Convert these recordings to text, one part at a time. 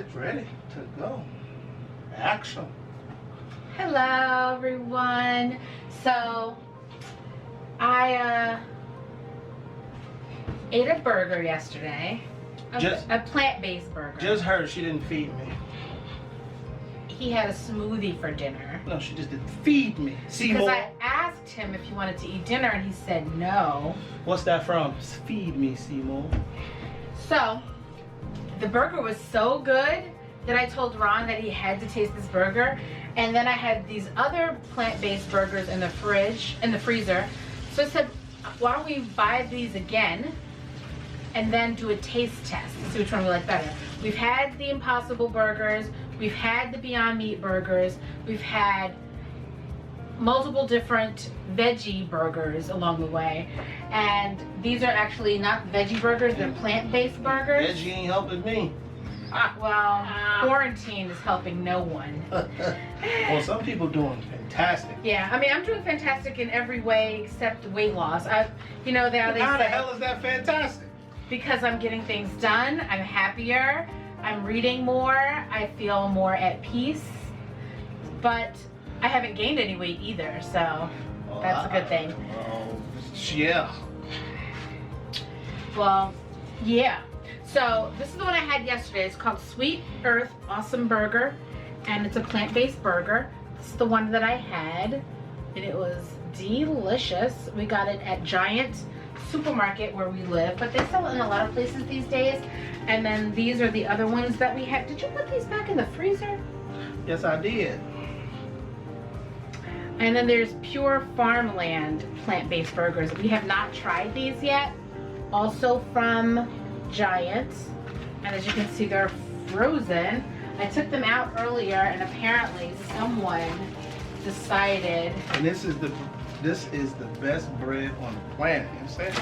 It's ready to go. Action. Hello everyone. So I ate a burger yesterday. A plant-based burger. Just her, she didn't feed me. He had a smoothie for dinner. No, she just didn't feed me. Because I asked him if he wanted to eat dinner and he said no. What's that from? Feed me, Seymour. So the burger was so good that I told Ron that he had to taste this burger. And then I had these other plant-based burgers in the freezer. So I said, why don't we buy these again and then do a taste test to see which one we like better. We've had the Impossible burgers, we've had the Beyond Meat burgers, we've had multiple different veggie burgers along the way. And these are actually not veggie burgers, they're plant-based burgers. Veggie ain't helping me. Well, quarantine is helping no one. Well, some people doing fantastic. Yeah, I mean, I'm doing fantastic in every way except weight loss. You know, they How the say, hell is that fantastic? because I'm getting things done, I'm happier, I'm reading more, I feel more at peace, but I haven't gained any weight either, so that's a good thing. Yeah. Well, yeah. So this is the one I had yesterday. It's called Sweet Earth Awesome Burger, and it's a plant-based burger. This is the one that I had, and it was delicious. We got it at Giant Supermarket where we live, but they sell it in a lot of places these days. And then these are the other ones that we had. Did you put these back in the freezer? Yes, I did. And then there's Pure Farmland plant-based burgers. We have not tried these yet. Also from Giant, and as you can see, they're frozen. I took them out earlier, and apparently someone decided. And this is the best bread on the planet. You understand?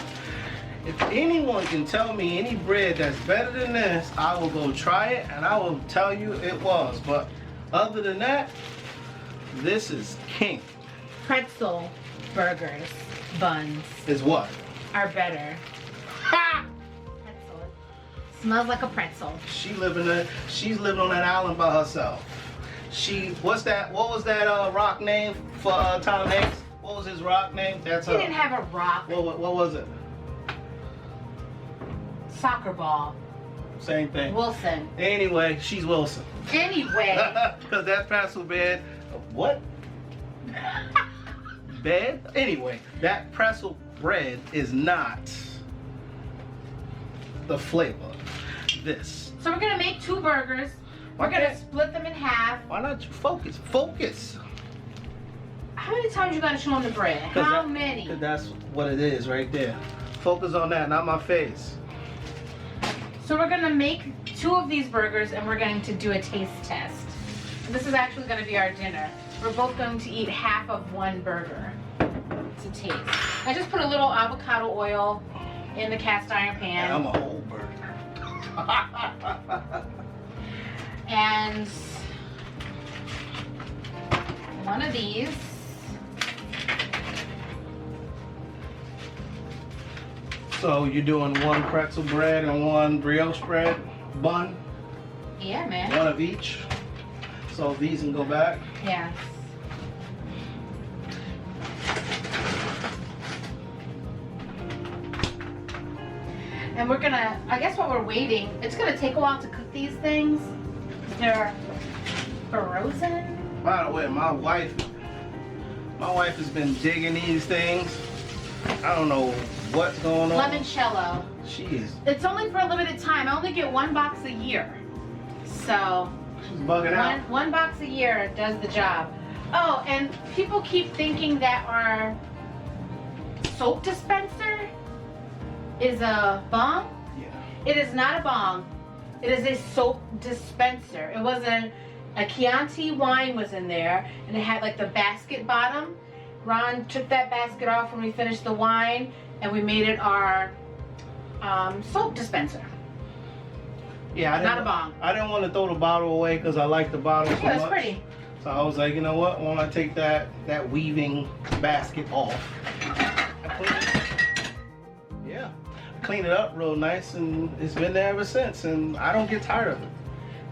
If anyone can tell me any bread that's better than this, I will go try it, and I will tell you it was. But other than that, this is king. Pretzel burgers, buns Is what? are better. Ha! Pretzel. Smells like a pretzel. She's living on that island by herself. What was that rock name for Tom Hanks? What was his rock name? He didn't have a rock. What was it? Soccer ball. Same thing. Wilson. Anyway, she's Wilson. Anyway. Because that pretzel bed. What? Bed? Anyway, that pretzel bread is not the flavor. This. So we're gonna make 2 burgers. We're gonna split them in half. Why not you focus? Focus. How many times you gotta show them the bread? How many? Because that's what it is right there. Focus on that, not my face. So we're gonna make 2 of these burgers and we're going to do a taste test. This is actually gonna be our dinner. We're both going to eat half of one burger to taste. I just put a little avocado oil in the cast iron pan. And I'm a whole burger. And one of these. So you're doing 1 pretzel bread and 1 brioche bread bun? Yeah, man. 1 of each. So these can go back? Yes. And we're gonna, I guess while we're waiting, it's gonna take a while to cook these things. They're frozen. By the way, my wife has been digging these things. I don't know what's going on. Lemoncello. She is. It's only for a limited time. I only get 1 box a year. So She's bugging out. one box a year does the job. Oh, and people keep thinking that our soap dispenser is a bong. Yeah. It is not a bong. It is a soap dispenser. It was a Chianti wine was in there, and it had like the basket bottom. Ron took that basket off when we finished the wine, and we made it our soap dispenser. Yeah, Not a bong. I didn't want to throw the bottle away because I like the bottle so Yeah, it's much. pretty. So I was like, you know what? Why don't I take that weaving basket off? Yeah. Clean it up real nice, and it's been there ever since, and I don't get tired of it.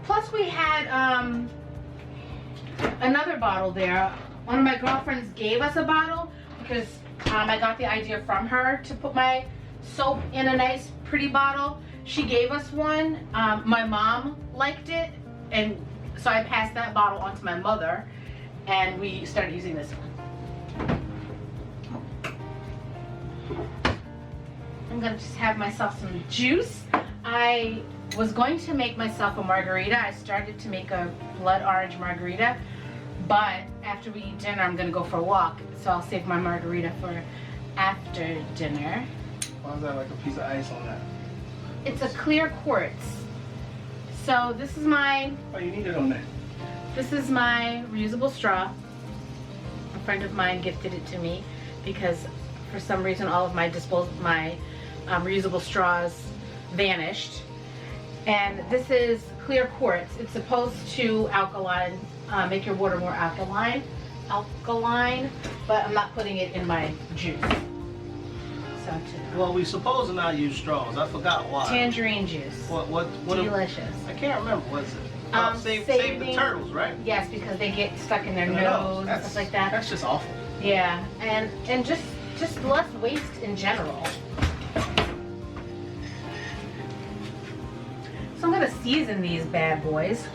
Plus we had another bottle there. One of my girlfriends gave us a bottle because I got the idea from her to put my soap in a nice pretty bottle. She gave us one. My mom liked it, and so I passed that bottle on to my mother, and we started using this one. I'm gonna just have myself some juice. I was going to make myself a margarita. I started to make a blood orange margarita, but after we eat dinner, I'm gonna go for a walk, so I'll save my margarita for after dinner. Why is that like a piece of ice on that? It's a clear quartz. So this is my Oh, you need it on that. This is my reusable straw. A friend of mine gifted it to me because for some reason all of my reusable straws vanished. And this is clear quartz. It's supposed to make your water more alkaline, but I'm not putting it in my juice. So Well, we supposed to not use straws. I forgot why. tangerine juice. What Delicious. I can't remember. What is it? Save the turtles, right? Yes, because they get stuck in their I know. nose and stuff like that. That's just awful. Yeah, and just less waste in general. So I'm gonna season these bad boys.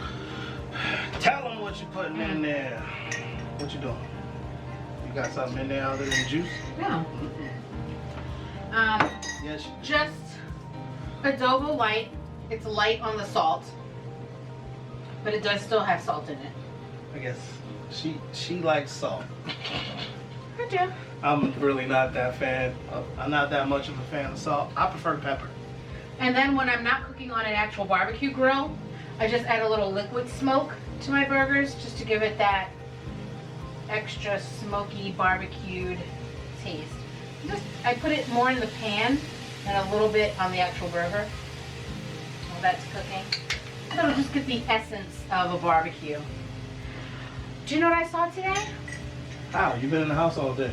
Tell them what you're putting in there. What you doing? You got something in there other than juice? Yeah. Yes. Just adobo light. It's light on the salt, but it does still have salt in it. I guess she likes salt. I do. I'm really not that fan. I'm not that much of a fan of salt. I prefer pepper. And then when I'm not cooking on an actual barbecue grill, I just add a little liquid smoke to my burgers just to give it that extra smoky barbecued taste. I put it more in the pan and a little bit on the actual burger while that's cooking. And it'll just get the essence of a barbecue. Do you know what I saw today? How? You've been in the house all day.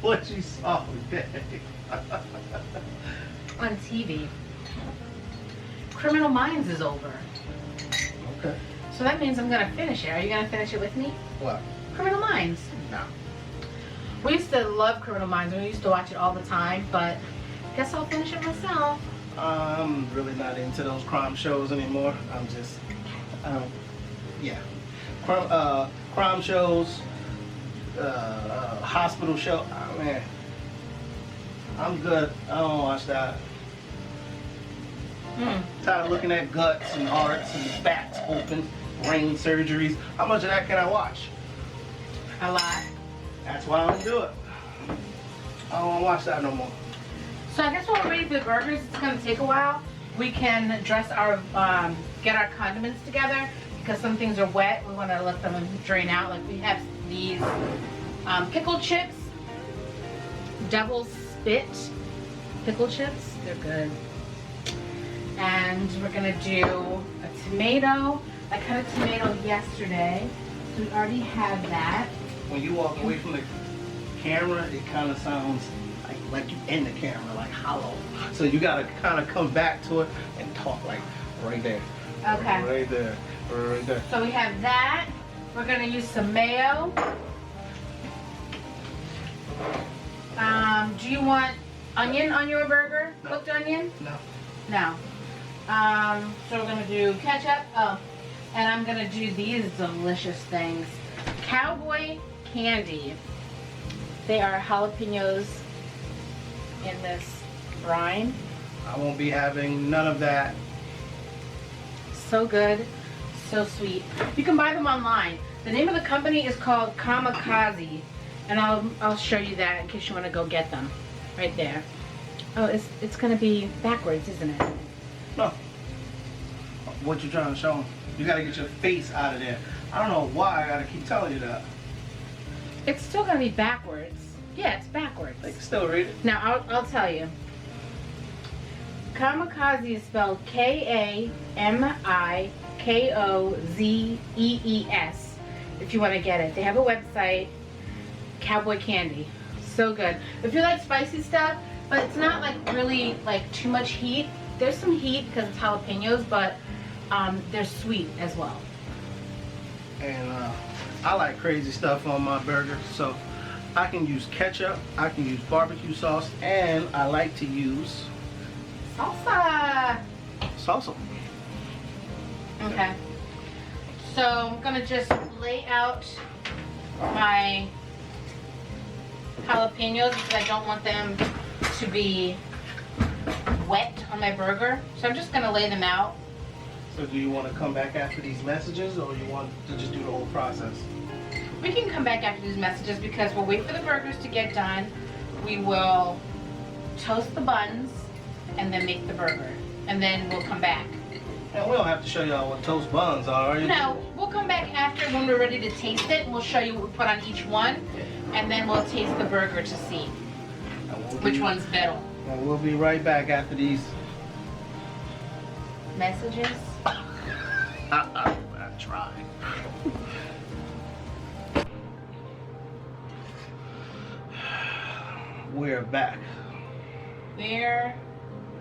What you saw today? On TV. Criminal Minds is over. Okay. So that means I'm gonna finish it. Are you gonna finish it with me? What? Criminal Minds. No. We used to love Criminal Minds. We used to watch it all the time, but guess I'll finish it myself. I'm really not into those crime shows anymore. I'm just, yeah. Crime shows, hospital show. Oh, man. I'm good. I don't watch that. Tired of looking at guts and hearts and backs open, brain surgeries. How much of that can I watch? A lot. That's why I don't do it. I don't want to watch that no more. So I guess while we're waiting for the burgers, it's gonna take a while. We can dress our, get our condiments together because some things are wet. We want to let them drain out. Like we have these pickled chips, devil's spit pickled chips. They're good. And we're gonna do a tomato. I cut a tomato yesterday, so we already have that. When you walk away from the camera, it kind of sounds like you're in the camera, like hollow. So you gotta kind of come back to it and talk like right there. Okay. Right there. Right there. So we have that. We're gonna use some mayo. Do you want onion on your burger? No. Cooked onion? No. No. So we're gonna do ketchup. Oh, and I'm gonna do these delicious things. Cowboy Candy. They are jalapenos in this brine. I won't be having none of that. So good, so sweet. You can buy them online. The name of the company is called Kamikaze, and I'll show you that in case you want to go get them. Right there. Oh, it's gonna be backwards, isn't it? No. What you trying to show them? You gotta get your face out of there. I don't know why I gotta keep telling you that. It's still gonna be backwards. Yeah, it's backwards. They can still read it. Now I'll tell you. Kamikaze is spelled Kamikozees. If you want to get it, they have a website. Cowboy Candy, so good. If you like spicy stuff, but it's not like really like too much heat, there's some heat because it's jalapenos, but they're sweet as well. And I like crazy stuff on my burger, so I can use ketchup, I can use barbecue sauce, and I like to use Salsa. salsa. Okay. So I'm gonna just lay out my jalapenos because I don't want them to be wet on my burger. So I'm just gonna lay them out. So do you want to come back after these messages, or you want to just do the whole process? We can come back after these messages because we'll wait for the burgers to get done. We will toast the buns and then make the burger. And then we'll come back. And we don't have to show y'all what toast buns are, right? No, we'll come back after when we're ready to taste it. We'll show you what we put on each one. And then we'll taste the burger to see which one's better. And we'll be right back after these Messages. I tried. We're back. We're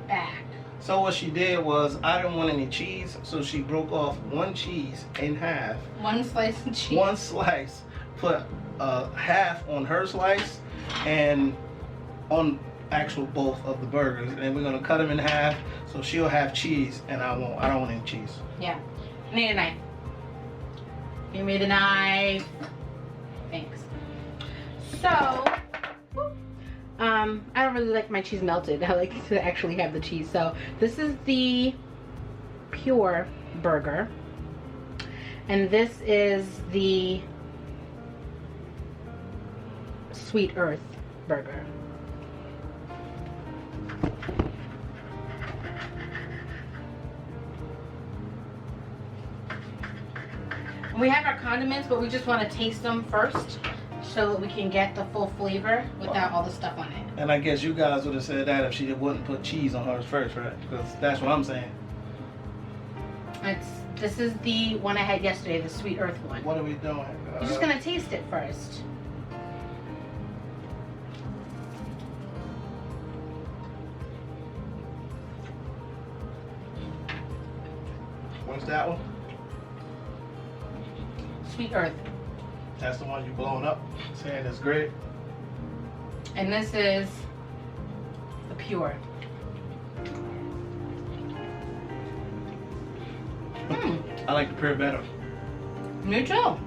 back. So what she did was, I didn't want any cheese, so she broke off one cheese in half. One slice of cheese. One slice, put half on her slice, and on actual both of the burgers. And we're gonna cut them in half, so she'll have cheese, and I won't. I don't want any cheese. Yeah. I need a knife. Give me the knife. Thanks. So, I don't really like my cheese melted. I like to actually have the cheese. So this is the pure burger. And this is the Sweet Earth burger. We have our condiments, but we just want to taste them first so that we can get the full flavor without all the stuff on it. And I guess you guys would have said that if she wouldn't put cheese on hers first, right? Because that's what I'm saying. This is the one I had yesterday, the Sweet Earth one. What are we doing? You're just gonna taste it first. What's that one? Sweet Earth. That's the one you blowing up, saying it's great. And this is the pure. I like the pure better. Me too.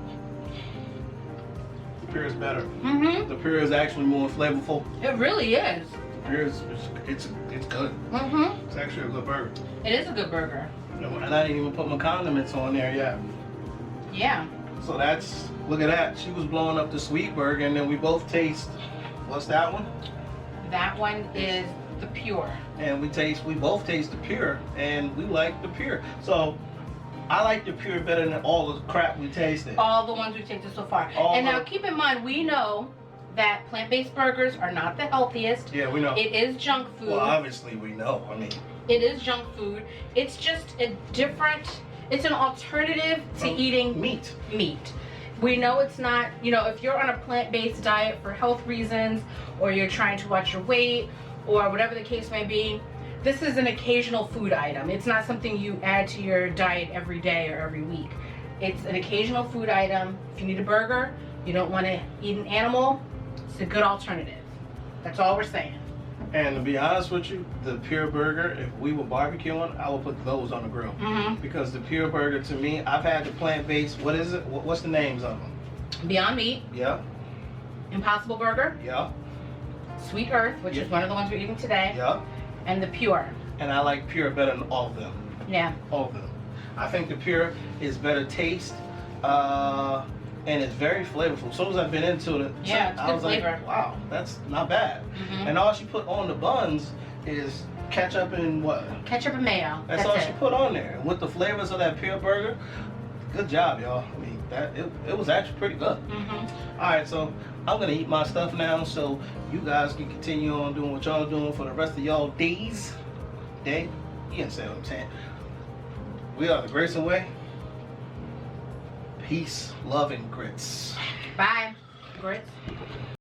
The pure is better. Mm-hmm. The pure is actually more flavorful. It really is. The pure is it's good. Mm-hmm. It's actually a good burger. It is a good burger. And I didn't even put my condiments on there yet. Yeah. So that's, look at that. She was blowing up the sweet burger, and then we both taste, what's that one? That one is the pure. And we both taste the pure, and we like the pure. So I like the pure better than all the crap we tasted. All the ones we've tasted so far. And now keep in mind, we know that plant-based burgers are not the healthiest. Yeah, we know. It is junk food. Well, obviously we know. I mean, it is junk food. It's just a different, it's an alternative to eating meat. We know it's not, if you're on a plant-based diet for health reasons, or you're trying to watch your weight, or whatever the case may be, this is an occasional food item. It's not something you add to your diet every day or every week. It's an occasional food item. If you need a burger, you don't want to eat an animal, it's a good alternative. That's all we're saying. And to be honest with you, the pure burger, if we were barbecuing, I would put those on the grill. Mm-hmm. Because the pure burger, to me, I've had the plant-based, what is it? What's the names of them? Beyond Meat. Yeah. Impossible Burger. Yeah. Sweet Earth, which is one of the ones we're eating today. Yeah. And the pure. And I like pure better than all of them. Yeah. All of them. I think the pure is better taste, and it's very flavorful. As soon as I've been into it, yeah, it's I was good flavor. like, wow, that's not bad. Mm-hmm. And all she put on the buns is ketchup and what? Ketchup and mayo. That's all she put on there. And with the flavors of that pure burger, good job, y'all. I mean, it was actually pretty good. Mm-hmm. All right, so I'm gonna eat my stuff now, so you guys can continue on doing what y'all doing for the rest of y'all days. Day, you understand what I'm saying? We are the Grayson Way. Peace, love, and grits. Bye. Grits.